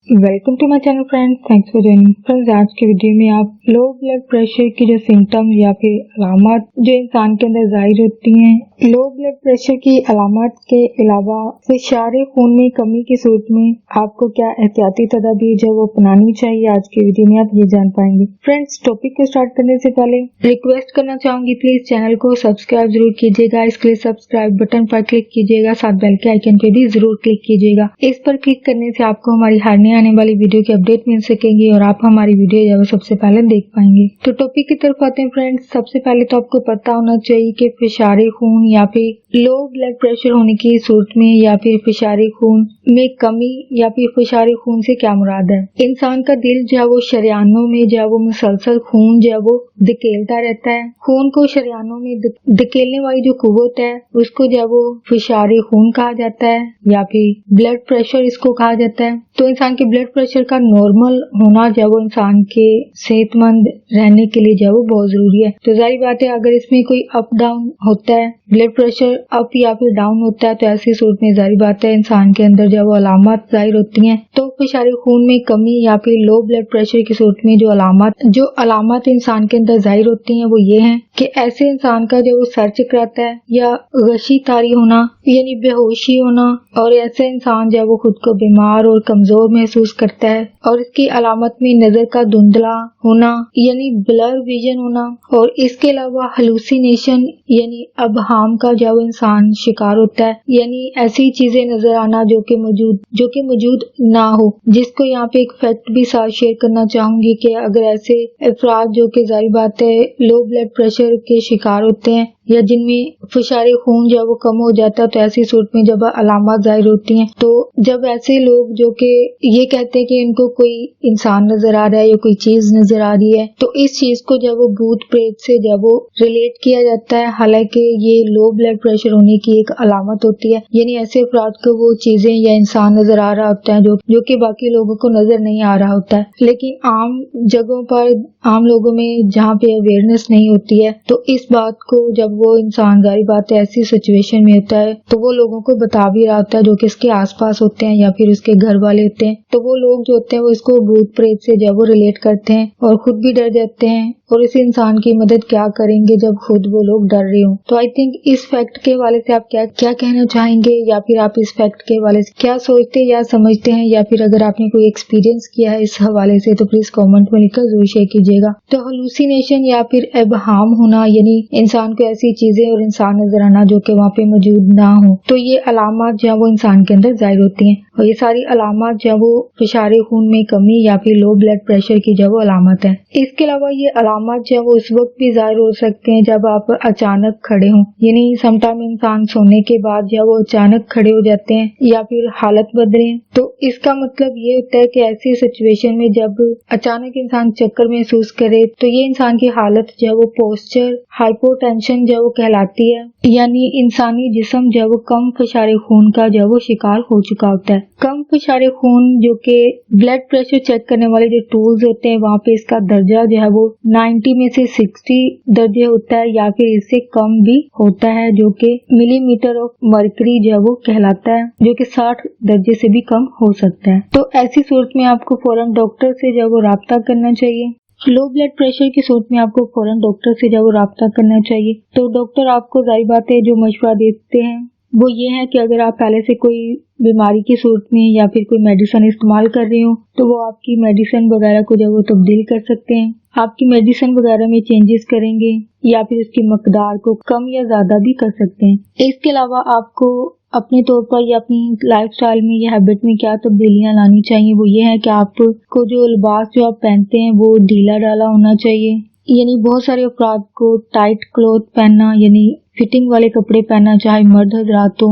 Welcome to my channel friends, thanks for joining. Friends, आज के video में आप लो ब्लड प्रेशर की जो सिम्टम्स या फिर अलामत जो इंसान के अंदर जाहिर होती हैं, लो ब्लड प्रेशर की अलामत के अलावा फिशारे खून में कमी की सूरत में आपको क्या एहतियाती तदाबीर जो वो अपनानी चाहिए, आज की वीडियो में आप ये जान पाएंगे। फ्रेंड्स, टॉपिक को स्टार्ट करने से पहले रिक्वेस्ट करना चाहूंगी, प्लीज चैनल को सब्सक्राइब जरूर कीजिएगा। इसके लिए सब्सक्राइब बटन पर क्लिक कीजिएगा, साथ बेल के आइकन पे भी जरूर क्लिक कीजिएगा। इस पर क्लिक करने से आपको हमारी हर नई आने वाली वीडियो की अपडेट मिल सकेगी और आप हमारी वीडियो जो सबसे पहले देख पाएंगे। तो टॉपिक की तरफ आते हैं फ्रेंड्स। सबसे पहले तो आपको पता होना चाहिए कि फिशारे खून या फिर लो ब्लड प्रेशर होने की सूरत में या फिर फिशारे खून में कमी या फिर फिशारे खून से क्या मुराद है। इंसान का दिल जो है वो शरियानों में जो है वो मुसलसल खून जो है वो धकेलता रहता है। खून को शरियानों में धकेलने वाली जो कुव्वत है उसको जो है वो फिशारे खून कहा जाता है या फिर ब्लड प्रेशर इसको कहा जाता है। तो इंसान के ब्लड प्रेशर का नॉर्मल होना जो है वो इंसान के सेहतमंद रहने के लिए जो है वो बहुत जरूरी है। तो जाहिर बात है, अगर इसमें कोई अप डाउन होता है, ब्लड प्रेशर अप या फिर डाउन होता है, तो ऐसी सूरत में जाहिर बात है इंसान के अंदर जो है वो अलामत जाहिर होती हैं। तो फिशारे खून में कमी या फिर लो ब्लड प्रेशर की सूरत में जो अलामत इंसान के अंदर जाहिर होती हैं वो ये हैं कि ऐसे इंसान का जो वो सर चकराता है या गशी तारी होना यानी बेहोशी होना, और ऐसे इंसान जो है वो खुद को बीमार और कमजोर महसूस करता है। और इसकी अलामत में नजर का धुंधला होना यानी ब्लर विजन होना, और इसके अलावा हेलुसिनेशन यानी अबहाम का जो वो इंसान शिकार होता है, यानी ऐसी चीजें नजर आना जो कि मौजूद ना हो। जिसको यहाँ पे एक फैक्ट भी साथ शेयर करना चाहूंगी कि अगर ऐसे अफराद जो कि जाहिर बात है लो ब्लड प्रेशर के शिकार होते हैं या जिनमें फिशारे खून जो है वो कम हो जाता है, तो ऐसी सूरत में जब अलामत जाहिर होती हैं, तो जब ऐसे लोग जो कि ये कहते हैं कि इनको कोई इंसान नजर आ रहा है या कोई चीज नजर आ रही है, तो इस चीज को जब वो भूत प्रेत से जब वो रिलेट किया जाता है, हालांकि ये लो ब्लड प्रेशर होने की एक अलामत होती है। यानी ऐसे अफराद को वो चीजें या इंसान नजर आ रहा होता है जो कि बाकी लोगों को नजर नहीं आ रहा होता है। लेकिन आम जगहों पर आम लोगों में जहाँ पे अवेयरनेस नहीं होती है, तो इस बात को जब वो इंसान जाहिर बात है ऐसी सिचुएशन में होता है तो वो लोगों को बता भी रहा होता है जो कि इसके आसपास होते हैं या फिर उसके घर वाले होते हैं। तो वो लोग जो होते हैं वो इसको भूत प्रेत से जब वो रिलेट करते हैं और खुद भी डर जाते हैं, और इस इंसान की मदद क्या करेंगे जब खुद वो लोग डर रहे हो। तो आई थिंक इस फैक्ट के हवाले से आप क्या कहना चाहेंगे, या फिर आप इस फैक्ट के हवाले से क्या सोचते या समझते हैं, या फिर अगर आपने कोई एक्सपीरियंस किया है इस हवाले से तो प्लीज कमेंट में लिखकर जरूर शेयर कीजिएगा। तो हेलुसिनेशन या फिर अबहाम होना यानी इंसान को ऐसी चीजें और इंसान नजर आना जो कि वहाँ पे मौजूद ना हो, तो ये अलामत जो है वो इंसान के अंदर जाहिर होती हैं। और ये सारी अलामत जो है वो फिशारे खून में कमी या फिर लो ब्लड प्रेशर की जो वो अलामत है। इसके अलावा ये अलामत जो है वो उस वक्त भी जाहिर हो सकते हैं जब आप अचानक खड़े हों, यानी समटाइम इंसान सोने के बाद जो वो अचानक खड़े हो जाते हैं या फिर हालत बदले। तो इसका मतलब ये होता है कि ऐसी सिचुएशन में जब अचानक इंसान चक्कर महसूस करे तो ये इंसान की हालत जो है वो पोस्चर हाइपोटेंशन जो वो कहलाती है, यानी इंसानी जिस्म जो वो कम फिशारे खून का जो वो शिकार हो चुका होता है। कम फिशारे खून जो कि ब्लड प्रेशर चेक करने वाले जो टूल्स होते हैं वहाँ पे इसका दर्जा जो है वो 90 में से 60 दर्जे होता है या फिर इससे कम भी होता है, जो कि मिलीमीटर ऑफ मर्करी जो वो कहलाता है, जो कि 60 दर्जे से भी कम हो सकता है। तो ऐसी सूरत में आपको फौरन डॉक्टर से जो वो राब्ता करना चाहिए। लो ब्लड प्रेशर की सूरत में आपको फौरन डॉक्टर से जब राब्ता करना चाहिए। तो डॉक्टर आपको जाहिर बात है जो मशवरा देते हैं वो ये है कि अगर आप पहले से कोई बीमारी की सूरत में या फिर कोई मेडिसिन इस्तेमाल कर रहे हो तो वो आपकी मेडिसिन वगैरह को जब वो तब्दील कर सकते हैं, आपकी मेडिसिन वगैरह में चेंजेस करेंगे या फिर उसकी मकदार को कम या ज्यादा भी कर सकते हैं। इसके अलावा आपको अपने तौर पर या अपनी लाइफस्टाइल में या हैबिट में क्या तब्दीलियां लानी चाहिए, वो ये है कि आपको जो लिबास जो आप पहनते हैं वो ढीला ढाला होना चाहिए। यानी बहुत सारे अफराद को टाइट क्लॉथ पहनना यानी फिटिंग वाले कपड़े पहनना, चाहे मर्द हजरात हो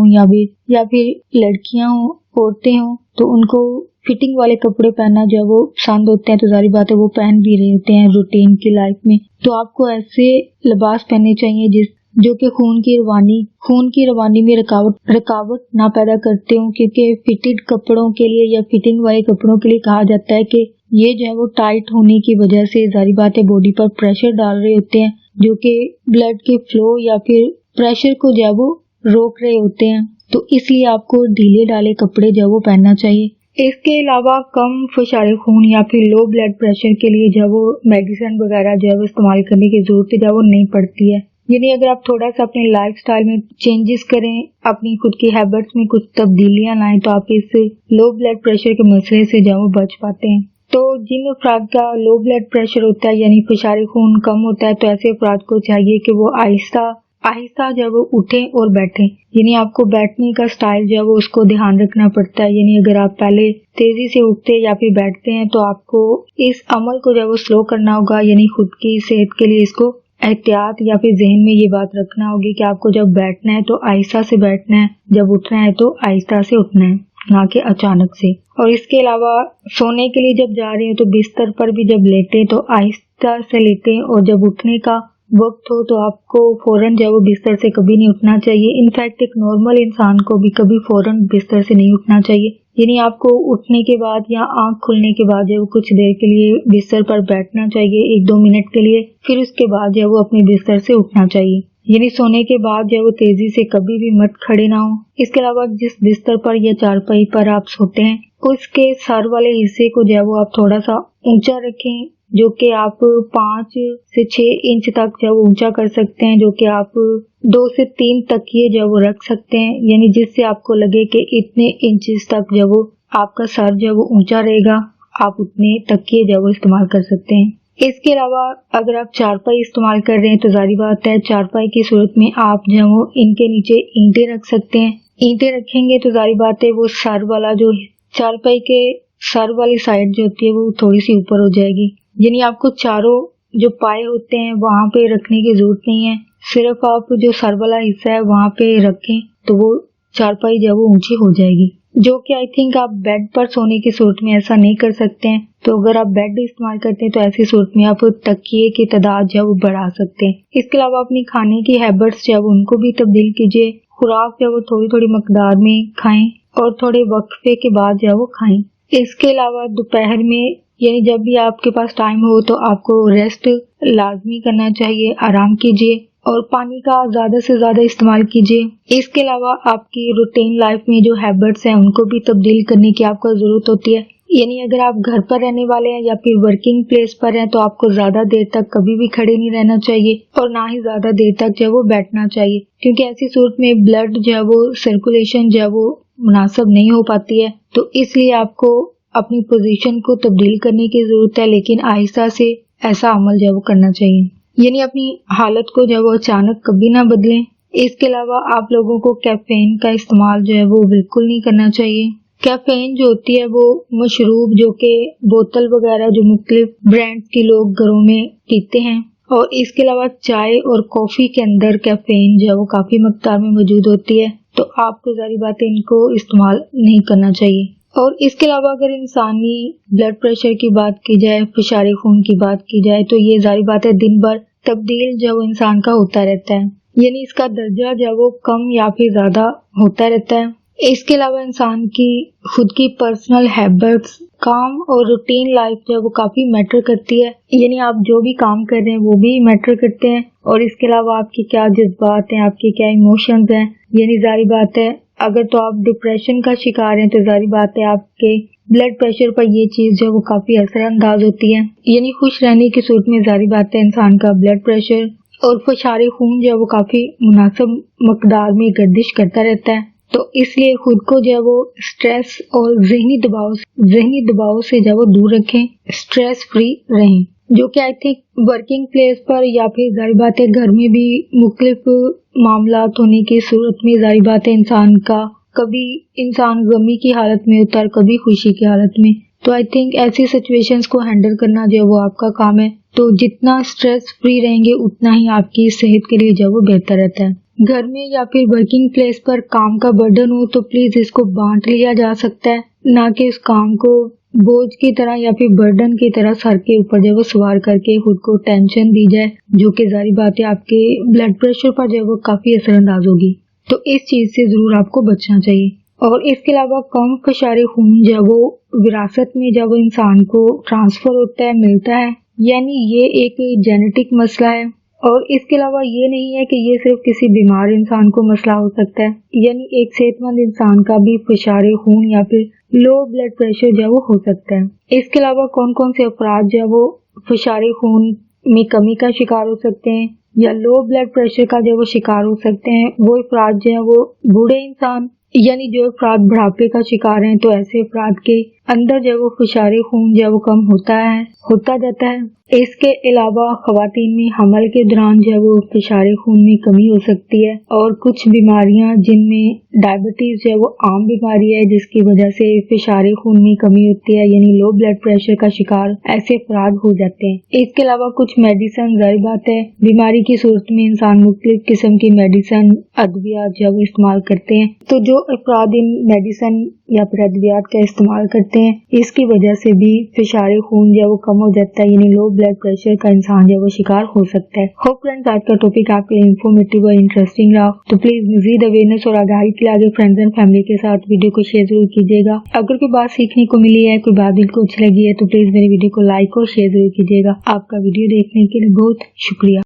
या फिर लड़कियां हो, औरतें हो, तो उनको फिटिंग वाले कपड़े पहनना जो है वो पसंद होते हैं। तो जाहिर बात है वो पहन भी रहे होते हैं रूटीन की लाइफ में। तो आपको ऐसे लिबास पहनने चाहिए जो कि खून की रवानी में रुकावट ना पैदा करते हो, क्योंकि फिटेड कपड़ों के लिए या फिटिंग वाले कपड़ों के लिए कहा जाता है कि ये जो है वो टाइट होने की वजह से जाहिर बात है बॉडी पर प्रेशर डाल रहे होते हैं, जो कि ब्लड के फ्लो या फिर प्रेशर को जो है वो रोक रहे होते हैं। तो इसलिए आपको ढीले ढाले कपड़े जो वो पहनना चाहिए। اس کے علاوہ کم فشار خون یا پھر لو بلڈ پریشر کے لیے جو وہ میڈیسن وغیرہ جو ہے وہ استعمال کرنے کی ضرورت جو وہ نہیں پڑتی ہے. یعنی اگر آپ تھوڑا سا اپنے لائف سٹائل میں چینجز کریں، اپنی خود کی ہیبٹس میں کچھ تبدیلیاں لائیں تو آپ اس لو بلڈ پریشر کے مسئلے سے جو وہ بچ پاتے ہیں. تو جن افراد کا لو بلڈ پریشر ہوتا ہے یعنی فشار خون کم ہوتا ہے تو ایسے افراد کو چاہیے کہ وہ آہستہ جب وہ اٹھیں اور بیٹھیں. یعنی آپ کو بیٹھنے کا سٹائل جو ہے وہ اس کو دھیان رکھنا پڑتا ہے. یعنی اگر آپ پہلے تیزی سے اٹھتے یا پھر بیٹھتے ہیں تو آپ کو اس عمل کو جو ہے وہ سلو کرنا ہوگا. یعنی خود کی صحت کے لیے اس کو احتیاط یا پھر ذہن میں یہ بات رکھنا ہوگی کہ آپ کو جب بیٹھنا ہے تو آہستہ سے بیٹھنا ہے، جب اٹھنا ہے تو آہستہ سے اٹھنا ہے، نہ کہ اچانک سے. اور اس کے علاوہ سونے کے لیے جب جا رہے ہیں تو بستر پر بھی جب لیٹیں تو آہستہ سے لیٹیں، اور جب اٹھنے کا وقت ہو تو آپ کو فوراً جب وہ بستر سے کبھی نہیں اٹھنا چاہیے. انفیکٹ ایک نارمل انسان کو بھی کبھی فوراً بستر سے نہیں اٹھنا چاہیے. یعنی آپ کو اٹھنے کے بعد یا آنکھ کھلنے کے بعد جو کچھ دیر کے لیے بستر پر بیٹھنا چاہیے، 1-2 منٹ کے لیے، پھر اس کے بعد جو وہ اپنے بستر سے اٹھنا چاہیے. یعنی سونے کے بعد جو وہ تیزی سے کبھی بھی مت کھڑے نہ ہوں. اس کے علاوہ جس بستر پر یا چارپائی پر آپ سوتے ہیں اس کے سر والے حصے کو جو وہ آپ تھوڑا سا اونچا رکھیں، جو کہ آپ 5 سے 6 انچ تک جو اونچا کر سکتے ہیں، جو کہ آپ 2 سے 3 تکیے جو وہ رکھ سکتے ہیں. یعنی جس سے آپ کو لگے کہ اتنے انچز تک جو وہ آپ کا سر جو وہ اونچا رہے گا، آپ اتنے تکیے جو وہ استعمال کر سکتے ہیں. اس کے علاوہ اگر آپ چارپائی استعمال کر رہے ہیں تو ظاہری بات ہے چارپائی کی صورت میں آپ جو وہ ان کے نیچے اینٹیں رکھ سکتے ہیں. اینٹیں رکھیں گے تو ظاہری بات ہے وہ سر والا جو چارپائی کے سر والی سائڈ جو ہوتی ہے وہ تھوڑی سی اوپر ہو جائے گی. یعنی آپ کو چاروں جو پائے ہوتے ہیں وہاں پہ رکھنے کی ضرورت نہیں ہے، صرف آپ جو سر والا حصہ ہے وہاں پہ رکھیں تو وہ چارپائی جو وہ اونچی ہو جائے گی. جو کہ آئی تھنک آپ بیڈ پر سونے کی صورت میں ایسا نہیں کر سکتے ہیں. تو اگر آپ بیڈ استعمال کرتے ہیں تو ایسی صورت میں آپ تکیے کی تعداد جو وہ بڑھا سکتے ہیں. اس کے علاوہ اپنی کھانے کی ہیبٹس جو ان کو بھی تبدیل کیجیے. خوراک جو وہ تھوڑی تھوڑی مقدار میں کھائیں اور تھوڑے وقفے کے بعد جو وہ کھائیں. اس کے علاوہ دوپہر میں یعنی جب بھی آپ کے پاس ٹائم ہو تو آپ کو ریسٹ لازمی کرنا چاہیے، آرام کیجیے اور پانی کا زیادہ سے زیادہ استعمال کیجیے. اس کے علاوہ آپ کی روٹین لائف میں جو ہیبٹس ہیں ان کو بھی تبدیل کرنے کی آپ کو ضرورت ہوتی ہے. یعنی اگر آپ گھر پر رہنے والے ہیں یا پھر ورکنگ پلیس پر ہیں تو آپ کو زیادہ دیر تک کبھی بھی کھڑے نہیں رہنا چاہیے اور نہ ہی زیادہ دیر تک جو وہ بیٹھنا چاہیے، کیونکہ ایسی صورت میں بلڈ جو ہے وہ سرکولیشن جو ہے وہ مناسب نہیں ہو پاتی ہے. تو اس لیے آپ کو اپنی پوزیشن کو تبدیل کرنے کی ضرورت ہے، لیکن آہستہ سے ایسا عمل جو ہے وہ کرنا چاہیے. یعنی اپنی حالت کو جو وہ اچانک کبھی نہ بدلیں. اس کے علاوہ آپ لوگوں کو کیفین کا استعمال جو ہے وہ بالکل نہیں کرنا چاہیے. کیفین جو ہوتی ہے وہ مشروب جو کہ بوتل وغیرہ جو مختلف برانڈ کے لوگ گھروں میں پیتے ہیں، اور اس کے علاوہ چائے اور کافی کے اندر کیفین جو ہے وہ کافی مقدار میں موجود ہوتی ہے. تو آپ کو ظاہری بات ہے ان کو استعمال نہیں کرنا چاہیے. اور اس کے علاوہ اگر انسانی بلڈ پریشر کی بات کی جائے، فشار خون کی بات کی جائے تو یہ ظاہری بات ہے دن بھر تبدیل جو انسان کا ہوتا رہتا ہے. یعنی اس کا درجہ جو وہ کم یا پھر زیادہ ہوتا رہتا ہے. اس کے علاوہ انسان کی خود کی پرسنل ہیبٹس، کام اور روٹین لائف جو وہ کافی میٹر کرتی ہے. یعنی آپ جو بھی کام کر رہے ہیں وہ بھی میٹر کرتے ہیں، اور اس کے علاوہ آپ کی کیا جذبات ہیں، آپ کی کیا ایموشنز ہیں. یعنی ظاہری بات ہے اگر تو آپ ڈپریشن کا شکار ہیں تو ظاہری بات ہے آپ کے بلڈ پریشر پر یہ چیز جو وہ کافی اثر انداز ہوتی ہے. یعنی خوش رہنے کی صورت میں ذاتی بات ہے انسان کا بلڈ پریشر اور فشار خون جو وہ کافی مناسب مقدار میں گردش کرتا رہتا ہے. تو اس لیے خود کو جو وہ اسٹریس اور ذہنی دباؤ سے جو وہ دور رکھیں، اسٹریس فری رہیں. جو کہ آئی تھنک ورکنگ پلیس پر یا پھر ظاہر بات ہے گھر میں بھی مختلف معاملات ہونے کی صورت میں ظاہر بات ہے انسان کا کبھی انسان غمی کی حالت میں ہوتا ہے، کبھی خوشی کی حالت میں. تو آئی تھنک ایسی سچویشنز کو ہینڈل کرنا جو وہ آپ کا کام ہے. تو جتنا اسٹریس فری رہیں گے اتنا ہی آپ کی صحت کے لیے جو وہ بہتر رہتا ہے. گھر میں یا پھر ورکنگ پلیس پر کام کا برڈن ہو تو پلیز اس کو بانٹ لیا جا سکتا ہے، نہ کہ اس کام کو بوجھ کی طرح یا پھر برڈن کی طرح سر کے اوپر جو وہ سوار کر کے خود کو ٹینشن دی جائے، جو کہ ظاہری بات ہے آپ کے بلڈ پریشر پر جو وہ کافی اثر انداز ہوگی. تو اس چیز سے ضرور آپ کو بچنا چاہیے. اور اس کے علاوہ کم فشار خون جو وہ وراثت میں جب انسان کو ٹرانسفر ہوتا ہے، ملتا ہے، یعنی یہ ایک جینیٹک مسئلہ ہے. اور اس کے علاوہ یہ نہیں ہے کہ یہ صرف کسی بیمار انسان کو مسئلہ ہو سکتا ہے. یعنی ایک صحت مند انسان کا بھی فشار خون یا پھر लो ब्लड प्रेशर जो है वो हो सकता है। इसके अलावा कौन कौन से अफराद जो है वो फिशारे खून में कमी का शिकार हो सकते हैं या लो ब्लड प्रेशर का जो है वो शिकार हो सकते हैं? वो अफराद जो है वो बूढ़े इंसान, यानी जो अफराद बुढ़ापे का शिकार हैं, तो ऐसे अफराद के अंदर जो है वो फिशारे खून जो है वो कम होता जाता है। इसके अलावा खवातीन में हमल के दौरान जो है वो फिशारे खून में कमी हो सकती है, और कुछ बीमारियां जिनमें डायबिटीज जो है वो आम बीमारी है जिसकी वजह से फिशारे खून में कमी होती है, यानी लो ब्लड प्रेशर का शिकार ऐसे अफराद हो जाते हैं। इसके अलावा कुछ मेडिसिन, जाहिर बात है बीमारी की सूरत में इंसान मुख्तलिफ किस्म की मेडिसिन, अद्वियात जो है वो इस्तेमाल करते हैं। तो जो अफराद इन मेडिसिन या फिर अद्वियात का इस्तेमाल करते हैं, इसकी वजह से भी फिशारे खून जो है वो कम हो जाता है, यानी लो ब्लड प्रेशर का इंसान जो है वो शिकार हो सकता है। होप फ्रेंड्स आज का टॉपिक आपके लिए इंफॉर्मेटिव और इंटरेस्टिंग रहा, तो प्लीज मजीद अवेयरनेस और आगाही के लिए आगे फ्रेंड्स एंड फैमिली के साथ वीडियो को शेयर जरूर कीजिएगा। अगर कोई बात सीखने को मिली है, कोई बात दिल को अच्छी लगी है, तो प्लीज मेरी वीडियो को लाइक और शेयर जरूर कीजिएगा। आपका वीडियो देखने के लिए बहुत शुक्रिया।